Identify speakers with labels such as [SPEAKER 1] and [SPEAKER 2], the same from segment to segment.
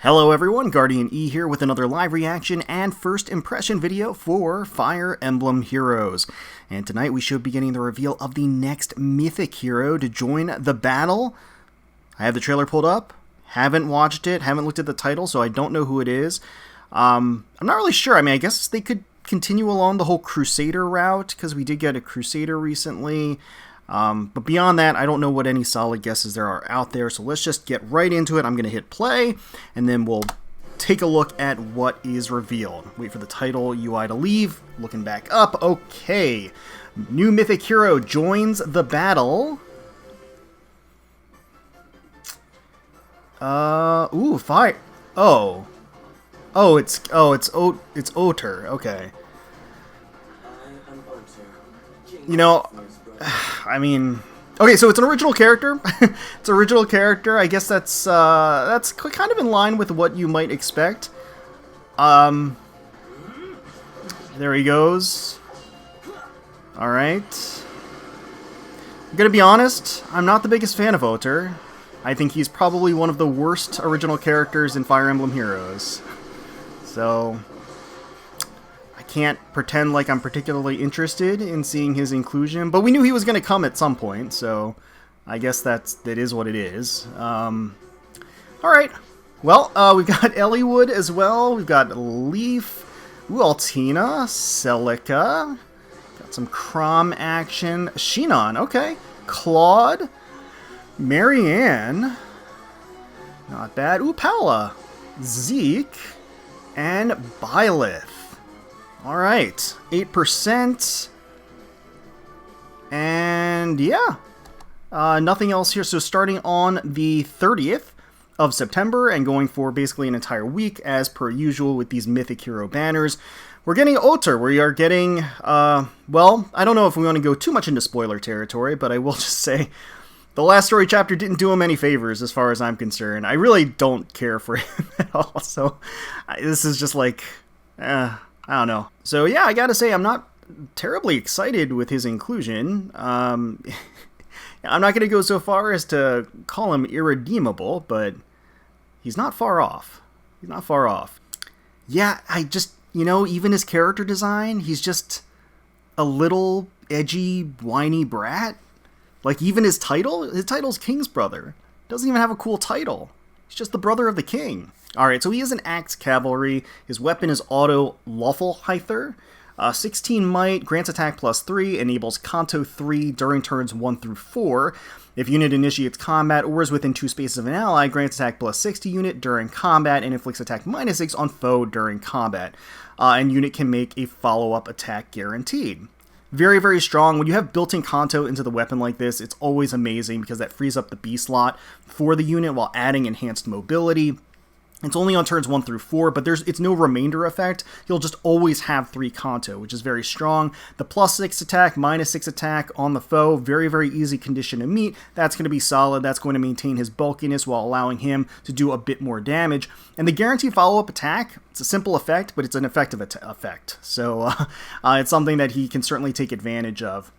[SPEAKER 1] Hello everyone, GuardianE here with another live reaction and first impression video for Fire Emblem Heroes. And tonight we should be getting the reveal of the next Mythic Hero to join the battle. I have the trailer pulled up, haven't watched it, haven't looked at the title, so I don't know who it is. I'm not really sure. I mean, I guess they could continue along the whole Crusader route, because we did get a Crusader recently. But beyond that, I don't know what any solid guesses there are out there, so let's just get right into it. I'm going to hit play, and then we'll take a look at what is revealed. Wait for the title UI to leave. Looking back up. Okay. New Mythic Hero joins the battle. Ooh, fire. It's Otr. Okay. You know, I mean, okay, so it's an original character. It's an original character. I guess that's kind of in line with what you might expect. There he goes. All right. I'm gonna be honest. I'm not the biggest fan of Otr. I think he's probably one of the worst original characters in Fire Emblem Heroes. So can't pretend like I'm particularly interested in seeing his inclusion, but we knew he was going to come at some point, so I guess that is what it is. Alright, well, we've got Eliwood as well, we've got Leaf, Altina, Celica, got some Crom action, Shinon, okay, Claude, Marianne, not bad, Paula, Zeke, and Byleth. Alright, 8%, and yeah, nothing else here. So starting on the 30th of September and going for basically an entire week, as per usual with these Mythic Hero banners, we're getting Otr. We are getting, well, I don't know if we want to go too much into spoiler territory, but I will just say the last story chapter didn't do him any favors as far as I'm concerned. I really don't care for him at all, so this is just like, I don't know. So yeah, I gotta say, I'm not terribly excited with his inclusion. I'm not gonna go so far as to call him irredeemable, but he's not far off. He's not far off. Yeah, I just, you know, even his character design, he's just a little edgy, whiny brat. Like, even his title's Kingsbrother. Doesn't even have a cool title. He's just the brother of the king. Alright, so he is an Axe Cavalry. His weapon is Auto Lawfulheither. 16 Might, grants attack +3, enables Kanto 3 during turns 1 through 4. If unit initiates combat or is within 2 spaces of an ally, grants attack +6 to unit during combat and inflicts attack -6 on foe during combat. And unit can make a follow-up attack guaranteed. Very, very strong. When you have built-in Kanto into the weapon like this, it's always amazing because that frees up the B slot for the unit while adding enhanced mobility. It's only on turns 1 through 4, but it's no remainder effect. You'll just always have 3 Kanto, which is very strong. The +6 attack, -6 attack on the foe, very, very easy condition to meet. That's going to be solid. That's going to maintain his bulkiness while allowing him to do a bit more damage. And the guaranteed follow-up attack, it's a simple effect, but it's an effective effect. So it's something that he can certainly take advantage of.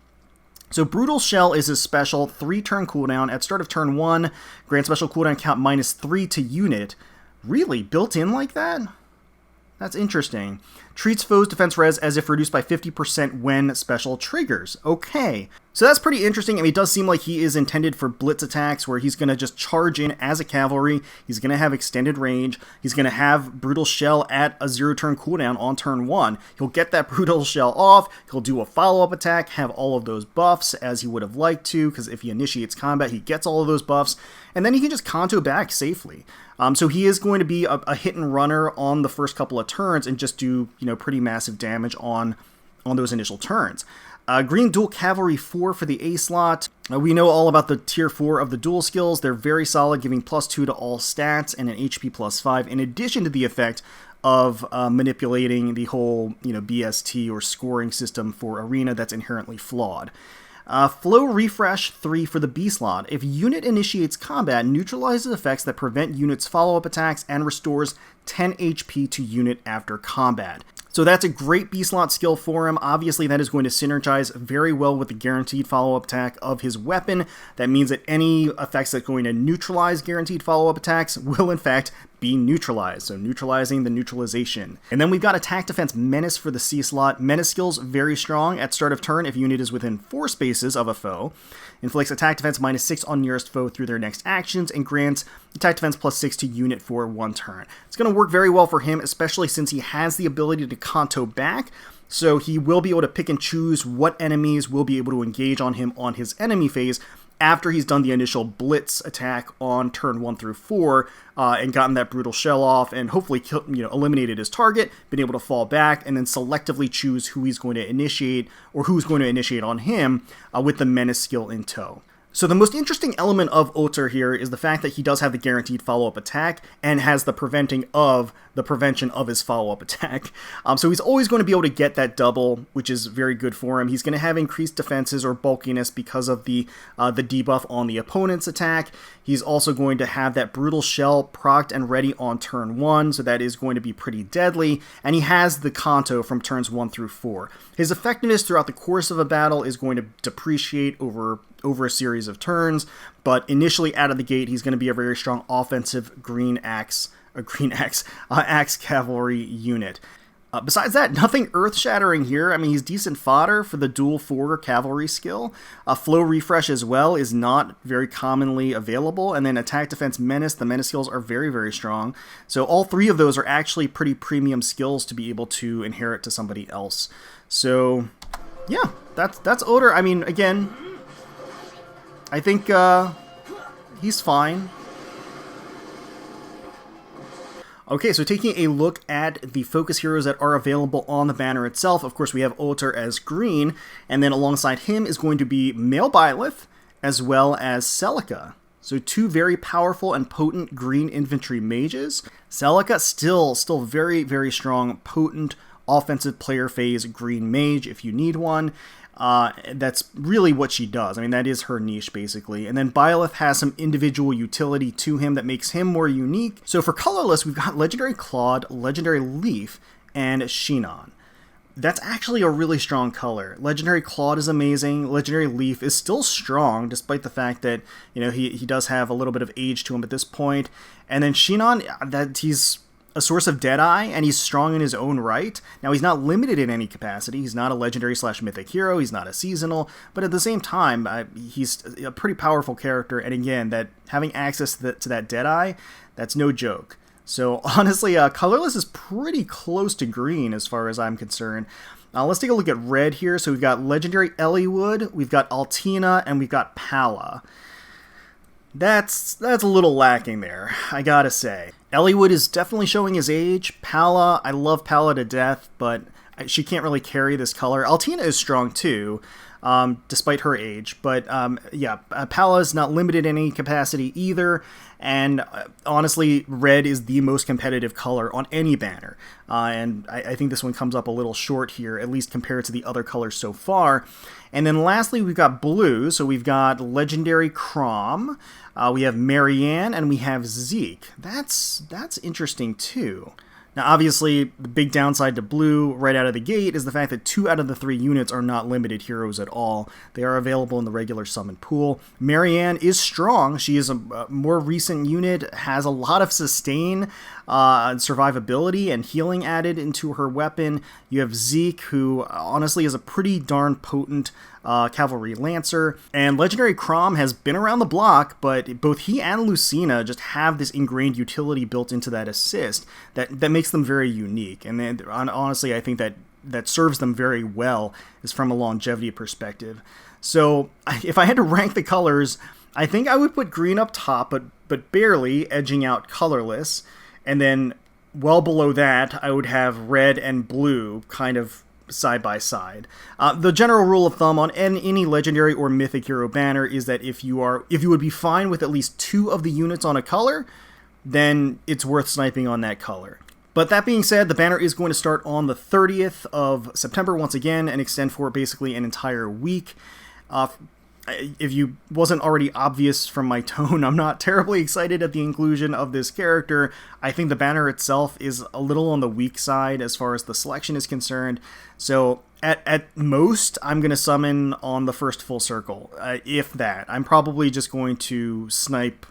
[SPEAKER 1] So Brutal Shell is his special 3-turn cooldown. At start of turn 1, grant special cooldown count -3 to unit. Really? Built in like that? That's interesting. Treats foes defense res as if reduced by 50% when special triggers. Okay. So that's pretty interesting. I mean, it does seem like he is intended for blitz attacks where he's going to just charge in as a cavalry. He's going to have extended range. He's going to have Brutal Shell at a 0-turn cooldown on turn 1. He'll get that Brutal Shell off. He'll do a follow-up attack, have all of those buffs as he would have liked to, because if he initiates combat, he gets all of those buffs. And then he can just Kanto back safely. So he is going to be a hit and runner on the first couple of turns and just do, you know, pretty massive damage on those initial turns. Green Dual Cavalry 4 for the A slot. We know all about the tier 4 of the dual skills. They're very solid, giving +2 to all stats and an HP +5, in addition to the effect of manipulating the whole, you know, BST or scoring system for Arena that's inherently flawed. Flow Refresh 3 for the B slot. If unit initiates combat, neutralizes effects that prevent units' follow-up attacks and restores 10 HP to unit after combat. So that's a great B-slot skill for him. Obviously, that is going to synergize very well with the guaranteed follow-up attack of his weapon. That means that any effects that's going to neutralize guaranteed follow-up attacks will, in fact, be neutralized, so neutralizing the neutralization. And then we've got attack, defense, menace for the C slot. Menace skills very strong at start of turn if unit is within 4 spaces of a foe. Inflicts attack defense -6 on nearest foe through their next actions, and grants attack defense +6 to unit for 1 turn. It's going to work very well for him, especially since he has the ability to Kanto back, so he will be able to pick and choose what enemies will be able to engage on him on his enemy phase after he's done the initial blitz attack on turn 1 through 4 and gotten that brutal shell off and hopefully eliminated his target, been able to fall back, and then selectively choose who he's going to initiate or who's going to initiate on him with the menace skill in tow. So the most interesting element of Otr here is the fact that he does have the guaranteed follow-up attack and has the prevention of his follow-up attack. So he's always going to be able to get that double, which is very good for him. He's going to have increased defenses or bulkiness because of the debuff on the opponent's attack. He's also going to have that brutal shell procced and ready on turn 1, so that is going to be pretty deadly. And he has the Kanto from turns 1 through 4. His effectiveness throughout the course of a battle is going to depreciate over a series of turns, but initially out of the gate, he's going to be a very strong offensive axe cavalry unit. Besides that, nothing earth-shattering here. I mean, he's decent fodder for the dual 4 cavalry skill. Flow refresh as well is not very commonly available, and then attack, defense, menace. The menace skills are very, very strong. So all 3 of those are actually pretty premium skills to be able to inherit to somebody else. So yeah, that's Otr. I mean, again, I think he's fine. Okay, so taking a look at the focus heroes that are available on the banner itself, of course we have Otr as green, and then alongside him is going to be Male Byleth, as well as Celica. So 2 very powerful and potent green infantry mages. Celica still very, very strong, potent, offensive player phase green mage if you need one. That's really what she does. I mean, that is her niche, basically. And then Byleth has some individual utility to him that makes him more unique. So for colorless, we've got Legendary Claude, Legendary Leaf, and Shinon. That's actually a really strong color. Legendary Claude is amazing. Legendary Leaf is still strong, despite the fact that, he does have a little bit of age to him at this point. And then Shinon, he's a source of Deadeye, and he's strong in his own right. Now, he's not limited in any capacity. He's not a legendary/mythic hero. He's not a seasonal. But at the same time, he's a pretty powerful character. And again, that having access to that Deadeye, that's no joke. So honestly, colorless is pretty close to green as far as I'm concerned. Let's take a look at red here. So we've got Legendary Eliwood, we've got Altina, and we've got Palla. That's a little lacking there, I gotta say. Eliwood is definitely showing his age. Palla, I love Palla to death, but she can't really carry this color. Altina is strong too, despite her age. But yeah, Palla is not limited in any capacity either. And honestly, red is the most competitive color on any banner. And I think this one comes up a little short here, at least compared to the other colors so far. And then lastly, we've got blue. So we've got Legendary Chrom, we have Marianne, and we have Zeke. That's interesting too. Now, obviously, the big downside to blue right out of the gate is the fact that 2 out of the 3 units are not limited heroes at all. They are available in the regular summon pool. Marianne is strong. She is a more recent unit, has a lot of sustain, survivability, and healing added into her weapon. You have Zeke, who honestly is a pretty darn potent cavalry lancer, and Legendary Chrom has been around the block, but both he and Lucina just have this ingrained utility built into that assist that makes them very unique. And then honestly, I think that serves them very well is from a longevity perspective. So if I had to rank the colors, I think I would put green up top, but barely, edging out colorless, and then well below that I would have red and blue kind of side by side. The general rule of thumb on any legendary or mythic hero banner is that if you would be fine with at least 2 of the units on a color, then it's worth sniping on that color. But that being said, the banner is going to start on the 30th of September once again and extend for basically an entire week. If you wasn't already obvious from my tone, I'm not terribly excited at the inclusion of this character. I think the banner itself is a little on the weak side as far as the selection is concerned. So at most, I'm going to summon on the first full circle, if that. I'm probably just going to snipe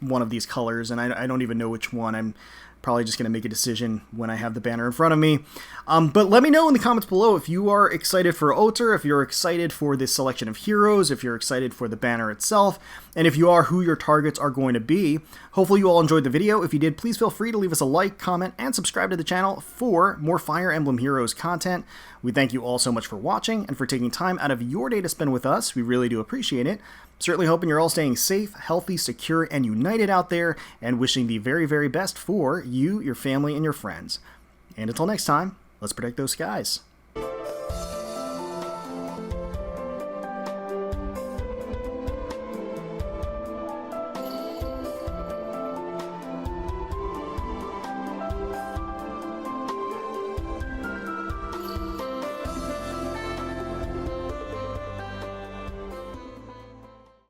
[SPEAKER 1] one of these colors, and I don't even know which one. I'm probably just going to make a decision when I have the banner in front of me. But let me know in the comments below if you are excited for Otr, if you're excited for this selection of heroes, if you're excited for the banner itself, and if you are, who your targets are going to be. Hopefully you all enjoyed the video. If you did, please feel free to leave us a like, comment, and subscribe to the channel for more Fire Emblem Heroes content. We thank you all so much for watching and for taking time out of your day to spend with us. We really do appreciate it. Certainly hoping you're all staying safe, healthy, secure, and united out there, and wishing the very, very best for you, your family, and your friends. And until next time, let's protect those skies.